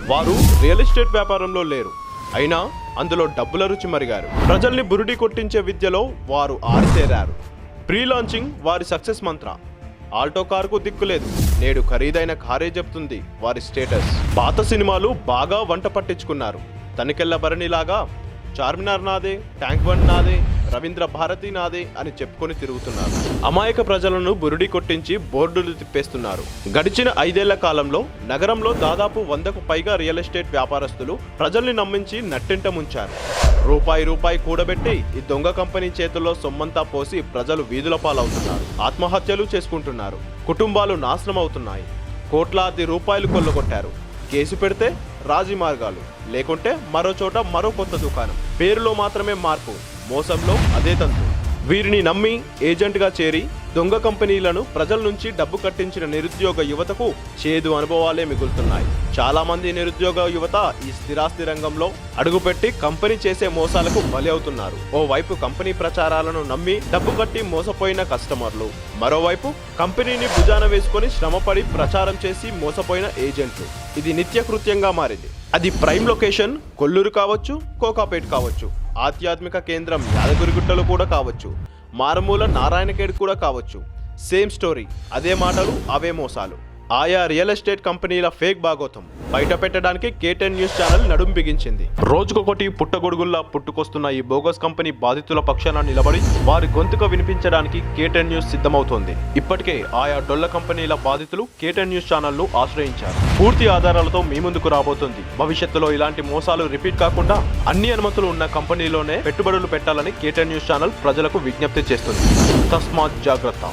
వారు real estate వ్యాపారంలో లేరు, అయినా అందులో డబ్బుల రుచి మరిగారు. ప్రజల్ని బురిడి కొట్టించే విద్యలో వారు ఆరితేరారు. ప్రీ లాంచింగ్ వారి సక్సెస్ మంత్ర. ఆల్టో కారుకు దిక్కులేదు, నేడు ఖరీదైన కారే చెప్తుంది వారి స్టేటస్. పాత సినిమాలు బాగా వంట పట్టించుకున్నారు. తనికెళ్ల భరణిలాగా చార్మినార్ నాదే, ట్యాంక్ బండ్ నాదే, రవీంద్ర భారతి నాదే అని చెప్పుకొని తిరుగుతున్నారు. అమాయక ప్రజలను బురిడి కొట్టించి బోర్డులు తిప్పేస్తున్నారు. గడిచిన 5 ఏళ్ల కాలంలో నగరంలో దాదాపు 100కు పైగా రియల్ ఎస్టేట్ వ్యాపారస్తులు ప్రజల్ని నమ్మించి నట్టెంట ముంచారు. రూపాయి కూడబెట్టి ఈ దొంగ కంపెనీ చేతుల్లో సొమ్మంతా పోసి ప్రజలు వీధుల పాలవుతున్నారు. ఆత్మహత్యలు చేసుకుంటున్నారు. కుటుంబాలు నాశనం అవుతున్నాయి. కోట్లాది రూపాయలు కొల్లగొట్టారు. కేసు పెడితే రాజీ మార్గాలు, లేకుంటే మరో చోట మరో కొత్త దుకాణం. పేరులో మాత్రమే మార్పు, మోసంలో అదే తంతు. వీరిని నమ్మి ఏజెంట్గా చేరి దొంగ కంపెనీలను ప్రజల నుంచి డబ్బు కట్టించిన నిరుద్యోగ యువతకు చేదు అనుభవాలే మిగులుతున్నాయి. చాలా మంది నిరుద్యోగ యువత ఈ స్థిరాస్తి రంగంలో అడుగుపెట్టి కంపెనీ చేసే మోసాలకు బలి అవుతున్నారు. ఓవైపు కంపెనీ ప్రచారాలను నమ్మి డబ్బు కట్టి మోసపోయిన కస్టమర్లు, మరోవైపు కంపెనీని భుజాన వేసుకొని శ్రమపడి ప్రచారం చేసి మోసపోయిన ఏజెంట్లు. ఇది నిత్యకృత్యంగా మారింది. అది ప్రైమ్ లొకేషన్ కొల్లూరు కావచ్చు, కోకాపేట్ కావచ్చు, ఆధ్యాత్మిక కేంద్రం యాదగిరిగుట్టలు కూడా కావచ్చు, మారుమూల నారాయణఖేడ్ కూడా కావచ్చు. సేమ్ స్టోరీ, అదే మాటలు, అవే మోసాలు. ఆయా రియల్ ఎస్టేట్ కంపెనీల ఫేక్ భాగోతం బయట పెట్టడానికి K10 న్యూస్ ఛానల్ నడుం బిగించింది. రోజుకొకటి పుట్టగొడుగుల్లా పుట్టుకొస్తున్న ఈ బోగస్ కంపెనీ బాధితుల పక్షాన నిలబడి వారి గొంతుక వినిపించడానికి K10 న్యూస్ సిద్ధమవుతోంది. ఇప్పటికే ఆయా డొల్ల కంపెనీల బాధితులు K10 న్యూస్ ఛానల్ను ఆశ్రయించారు. పూర్తి ఆధారాలతో మీ ముందుకు రాబోతుంది. భవిష్యత్తులో ఇలాంటి మోసాలు రిపీట్ కాకుండా అన్ని అనుమతులు ఉన్న కంపెనీలోనే పెట్టుబడులు పెట్టాలని K10 న్యూస్ ఛానల్ ప్రజలకు విజ్ఞప్తి చేస్తుంది. తస్మాత్ జాగ్రత్త.